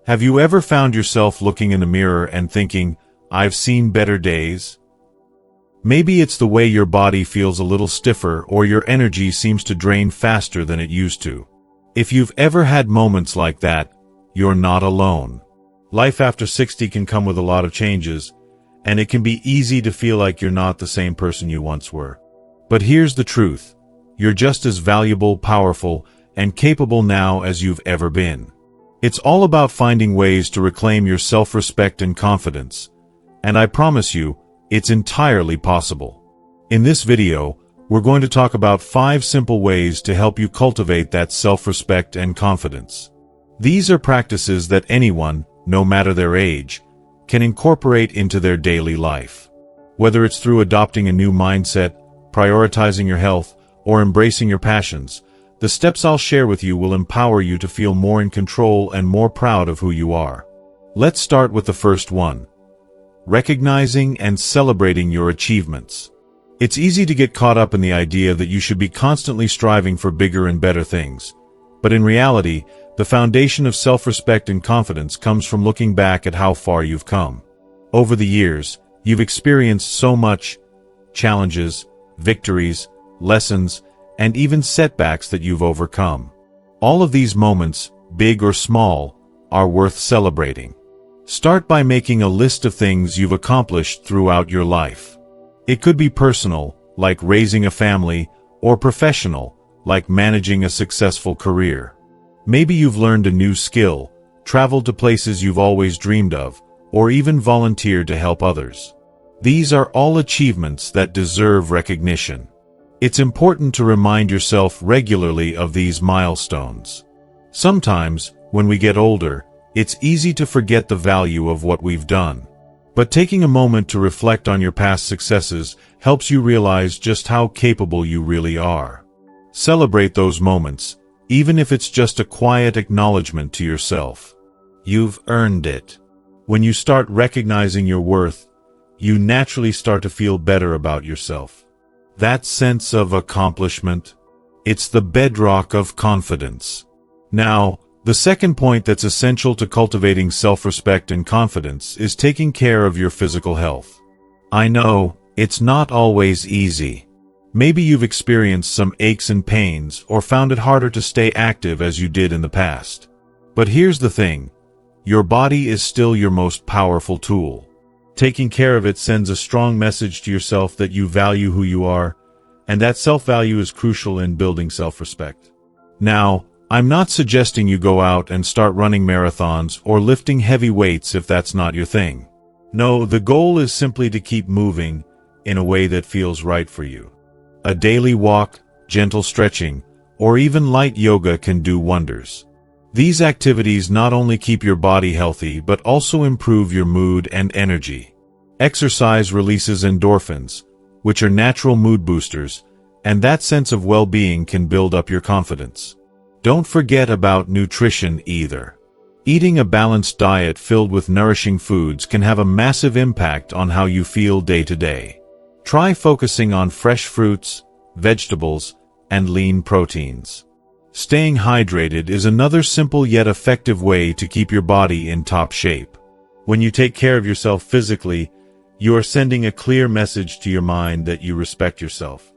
Have you ever found yourself looking in the mirror and thinking, "I've seen better days"? Maybe it's the way your body feels a little stiffer or your energy seems to drain faster than it used to. If you've ever had moments like that, you're not alone. Life after 60 can come with a lot of changes, and it can be easy to feel like you're not the same person you once were. But here's the truth. You're just as valuable, powerful, and capable now as you've ever been. It's all about finding ways to reclaim your self-respect and confidence, and I promise you, it's entirely possible. In this video, we're going to talk about 5 simple ways to help you cultivate that self-respect and confidence. These are practices that anyone, no matter their age, can incorporate into their daily life. Whether it's through adopting a new mindset, prioritizing your health, or embracing your passions, the steps I'll share with you will empower you to feel more in control and more proud of who you are. Let's start with the first one. Recognizing and celebrating your achievements. It's easy to get caught up in the idea that you should be constantly striving for bigger and better things. But in reality, the foundation of self-respect and confidence comes from looking back at how far you've come. Over the years, you've experienced so much: challenges, victories, lessons, and even setbacks that you've overcome. All of these moments, big or small, are worth celebrating. Start by making a list of things you've accomplished throughout your life. It could be personal, like raising a family, or professional, like managing a successful career. Maybe you've learned a new skill, traveled to places you've always dreamed of, or even volunteered to help others. These are all achievements that deserve recognition. It's important to remind yourself regularly of these milestones. Sometimes, when we get older, it's easy to forget the value of what we've done. But taking a moment to reflect on your past successes helps you realize just how capable you really are. Celebrate those moments, even if it's just a quiet acknowledgement to yourself. You've earned it. When you start recognizing your worth, you naturally start to feel better about yourself. That sense of accomplishment, it's the bedrock of confidence. Now, the second point that's essential to cultivating self-respect and confidence is taking care of your physical health. I know, it's not always easy. Maybe you've experienced some aches and pains or found it harder to stay active as you did in the past. But here's the thing. Your body is still your most powerful tool. Taking care of it sends a strong message to yourself that you value who you are, and that self-value is crucial in building self-respect. Now, I'm not suggesting you go out and start running marathons or lifting heavy weights if that's not your thing. No, the goal is simply to keep moving in a way that feels right for you. A daily walk, gentle stretching, or even light yoga can do wonders. These activities not only keep your body healthy but also improve your mood and energy. Exercise releases endorphins, which are natural mood boosters, and that sense of well-being can build up your confidence. Don't forget about nutrition either. Eating a balanced diet filled with nourishing foods can have a massive impact on how you feel day to day. Try focusing on fresh fruits, vegetables, and lean proteins. Staying hydrated is another simple yet effective way to keep your body in top shape. When you take care of yourself physically, you are sending a clear message to your mind that you respect yourself.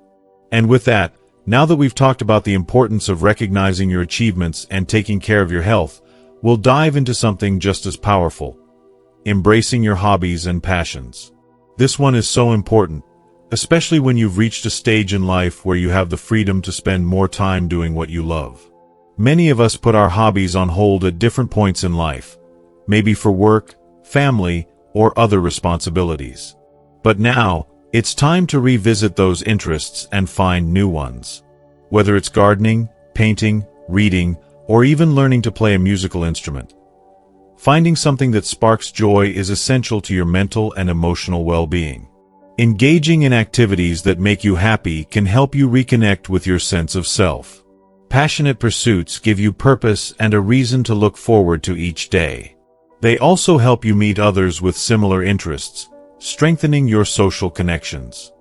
And with that, now that we've talked about the importance of recognizing your achievements and taking care of your health, we'll dive into something just as powerful: embracing your hobbies and passions. This one is so important, especially when you've reached a stage in life where you have the freedom to spend more time doing what you love. Many of us put our hobbies on hold at different points in life, maybe for work, family, or other responsibilities. But now, it's time to revisit those interests and find new ones. Whether it's gardening, painting, reading, or even learning to play a musical instrument, finding something that sparks joy is essential to your mental and emotional well-being. Engaging in activities that make you happy can help you reconnect with your sense of self. Passionate pursuits give you purpose and a reason to look forward to each day. They also help you meet others with similar interests, strengthening your social connections.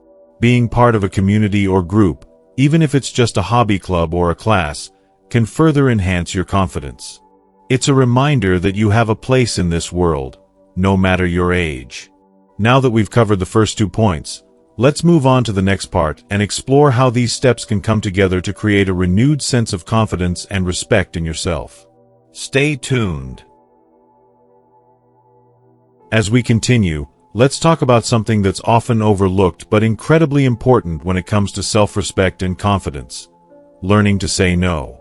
Being part of a community or group, even if it's just a hobby club or a class, can further enhance your confidence. It's a reminder that you have a place in this world, no matter your age. Now that we've covered the first 2 points, let's move on to the next part and explore how these steps can come together to create a renewed sense of confidence and respect in yourself. Stay tuned. As we continue, let's talk about something that's often overlooked but incredibly important when it comes to self-respect and confidence: learning to say no.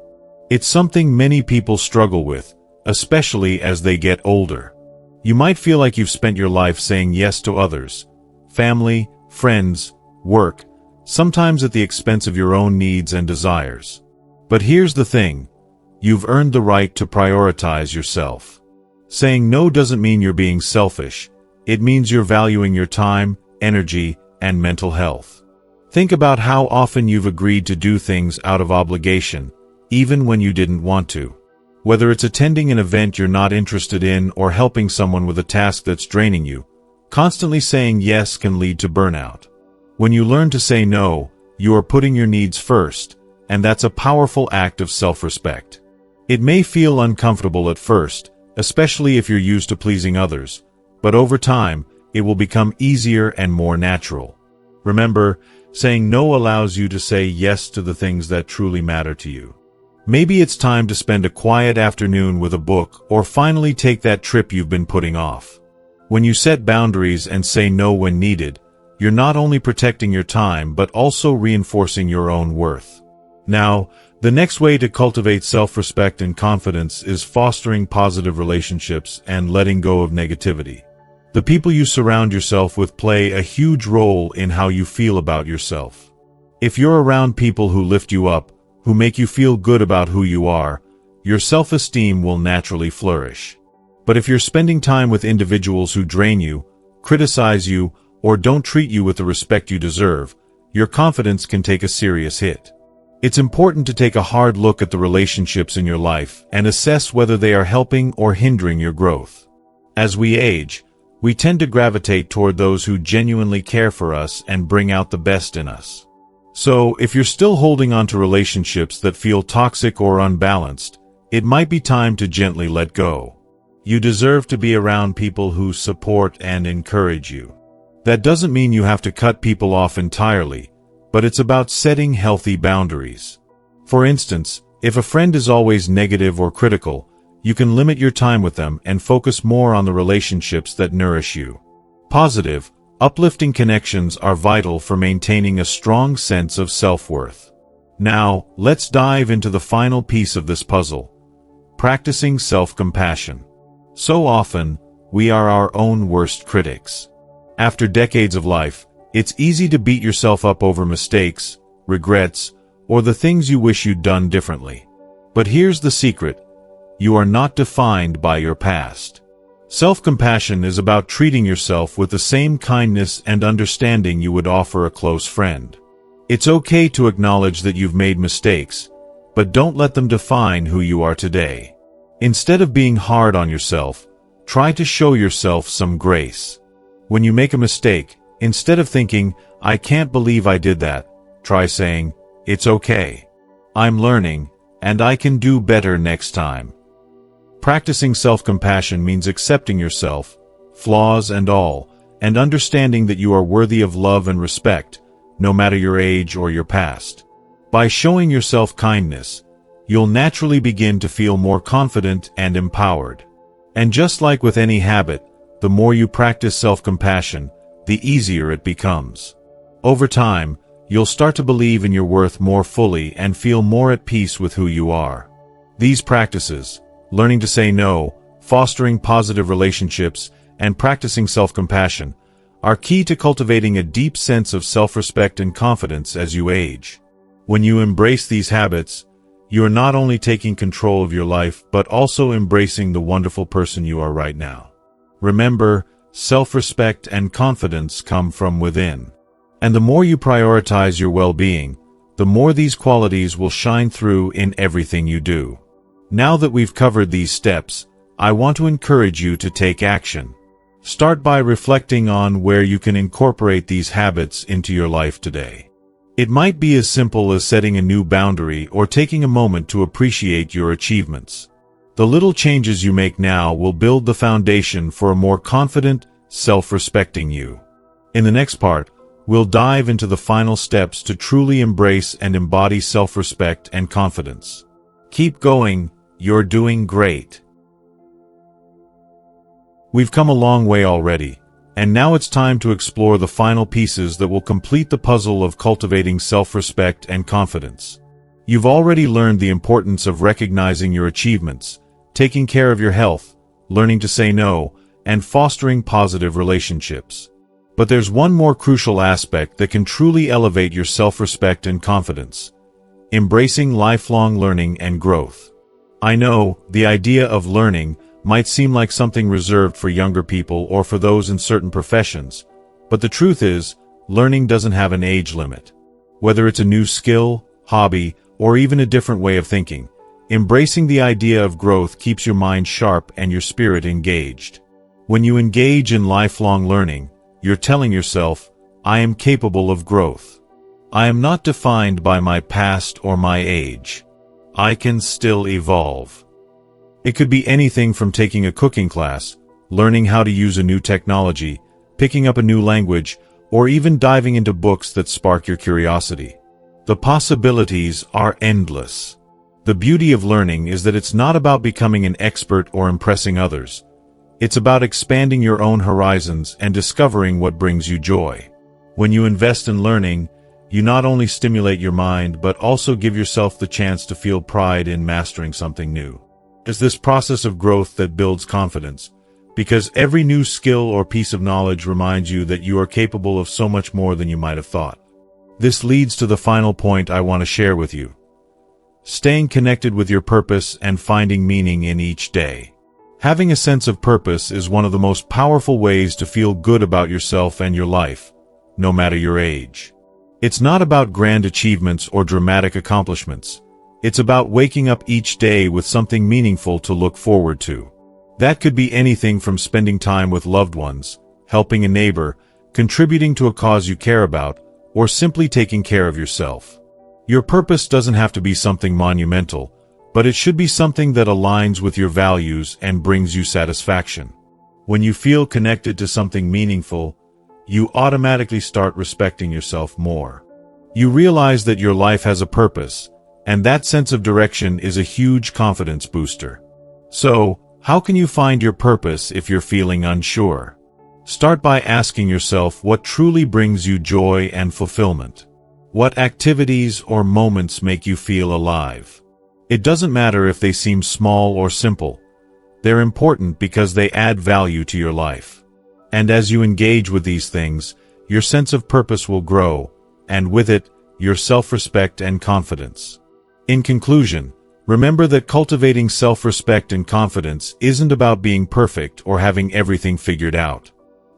It's something many people struggle with, especially as they get older. You might feel like you've spent your life saying yes to others, family, friends, work, sometimes at the expense of your own needs and desires. But here's the thing: you've earned the right to prioritize yourself. Saying no doesn't mean you're being selfish. It means you're valuing your time, energy, and mental health. Think about how often you've agreed to do things out of obligation, even when you didn't want to. Whether it's attending an event you're not interested in or helping someone with a task that's draining you, constantly saying yes can lead to burnout. When you learn to say no, you are putting your needs first, and that's a powerful act of self-respect. It may feel uncomfortable at first, especially if you're used to pleasing others, but over time, it will become easier and more natural. Remember, saying no allows you to say yes to the things that truly matter to you. Maybe it's time to spend a quiet afternoon with a book or finally take that trip you've been putting off. When you set boundaries and say no when needed, you're not only protecting your time but also reinforcing your own worth. Now, the next way to cultivate self-respect and confidence is fostering positive relationships and letting go of negativity. The people you surround yourself with play a huge role in how you feel about yourself. If you're around people who lift you up, who make you feel good about who you are, your self-esteem will naturally flourish. But if you're spending time with individuals who drain you, criticize you, or don't treat you with the respect you deserve, your confidence can take a serious hit. It's important to take a hard look at the relationships in your life and assess whether they are helping or hindering your growth. As we age, we tend to gravitate toward those who genuinely care for us and bring out the best in us. So, if you're still holding on to relationships that feel toxic or unbalanced, it might be time to gently let go. You deserve to be around people who support and encourage you. That doesn't mean you have to cut people off entirely, but it's about setting healthy boundaries. For instance, if a friend is always negative or critical, you can limit your time with them and focus more on the relationships that nourish you. Positive, uplifting connections are vital for maintaining a strong sense of self-worth. Now, let's dive into the final piece of this puzzle: practicing self-compassion. So often, we are our own worst critics. After decades of life, it's easy to beat yourself up over mistakes, regrets, or the things you wish you'd done differently. But here's the secret: you are not defined by your past. Self-compassion is about treating yourself with the same kindness and understanding you would offer a close friend. It's okay to acknowledge that you've made mistakes, but don't let them define who you are today. Instead of being hard on yourself, try to show yourself some grace. When you make a mistake, instead of thinking, "I can't believe I did that," try saying, "It's okay. I'm learning, and I can do better next time." Practicing self-compassion means accepting yourself, flaws and all, and understanding that you are worthy of love and respect, no matter your age or your past. By showing yourself kindness, you'll naturally begin to feel more confident and empowered. And just like with any habit, the more you practice self-compassion, the easier it becomes. Over time, you'll start to believe in your worth more fully and feel more at peace with who you are. These practices, learning to say no, fostering positive relationships, and practicing self-compassion, are key to cultivating a deep sense of self-respect and confidence as you age. When you embrace these habits, you are not only taking control of your life but also embracing the wonderful person you are right now. Remember, self-respect and confidence come from within. And the more you prioritize your well-being, the more these qualities will shine through in everything you do. Now that we've covered these steps, I want to encourage you to take action. Start by reflecting on where you can incorporate these habits into your life today. It might be as simple as setting a new boundary or taking a moment to appreciate your achievements. The little changes you make now will build the foundation for a more confident, self-respecting you. In the next part, we'll dive into the final steps to truly embrace and embody self-respect and confidence. Keep going, you're doing great. We've come a long way already, and now it's time to explore the final pieces that will complete the puzzle of cultivating self-respect and confidence. You've already learned the importance of recognizing your achievements, taking care of your health, learning to say no, and fostering positive relationships. But there's one more crucial aspect that can truly elevate your self-respect and confidence: embracing lifelong learning and growth. I know, the idea of learning might seem like something reserved for younger people or for those in certain professions, but the truth is, learning doesn't have an age limit. Whether it's a new skill, hobby, or even a different way of thinking, embracing the idea of growth keeps your mind sharp and your spirit engaged. When you engage in lifelong learning, you're telling yourself, I am capable of growth. I am not defined by my past or my age. I can still evolve. It could be anything from taking a cooking class, learning how to use a new technology, picking up a new language, or even diving into books that spark your curiosity. The possibilities are endless. The beauty of learning is that it's not about becoming an expert or impressing others. It's about expanding your own horizons and discovering what brings you joy. When you invest in learning, you not only stimulate your mind but also give yourself the chance to feel pride in mastering something new. It's this process of growth that builds confidence, because every new skill or piece of knowledge reminds you that you are capable of so much more than you might have thought. This leads to the final point I want to share with you: staying connected with your purpose and finding meaning in each day. Having a sense of purpose is one of the most powerful ways to feel good about yourself and your life, no matter your age. It's not about grand achievements or dramatic accomplishments. It's about waking up each day with something meaningful to look forward to. That could be anything from spending time with loved ones, helping a neighbor, contributing to a cause you care about, or simply taking care of yourself. Your purpose doesn't have to be something monumental, but it should be something that aligns with your values and brings you satisfaction. When you feel connected to something meaningful, you automatically start respecting yourself more. You realize that your life has a purpose, and that sense of direction is a huge confidence booster. So, how can you find your purpose if you're feeling unsure? Start by asking yourself what truly brings you joy and fulfillment. What activities or moments make you feel alive? It doesn't matter if they seem small or simple. They're important because they add value to your life. And as you engage with these things, your sense of purpose will grow, and with it, your self-respect and confidence. In conclusion, remember that cultivating self-respect and confidence isn't about being perfect or having everything figured out.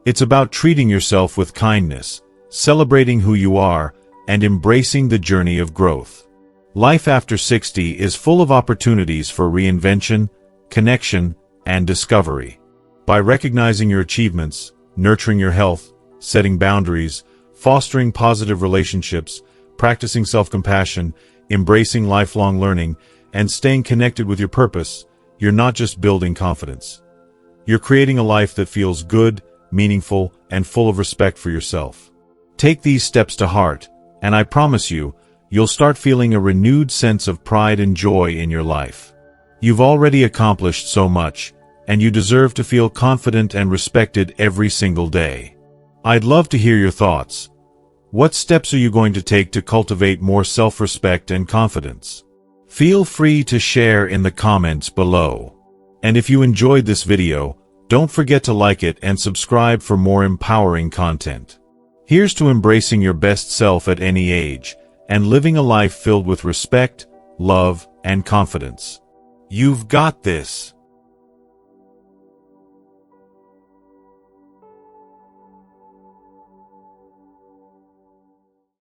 It's about treating yourself with kindness, celebrating who you are, and embracing the journey of growth. Life after 60 is full of opportunities for reinvention, connection, and discovery. By recognizing your achievements, nurturing your health, setting boundaries, fostering positive relationships, practicing self-compassion, embracing lifelong learning, and staying connected with your purpose, you're not just building confidence. You're creating a life that feels good, meaningful, and full of respect for yourself. Take these steps to heart, and I promise you, you'll start feeling a renewed sense of pride and joy in your life. You've already accomplished so much, and you deserve to feel confident and respected every single day. I'd love to hear your thoughts. What steps are you going to take to cultivate more self-respect and confidence? Feel free to share in the comments below. And if you enjoyed this video, don't forget to like it and subscribe for more empowering content. Here's to embracing your best self at any age, and living a life filled with respect, love, and confidence. You've got this.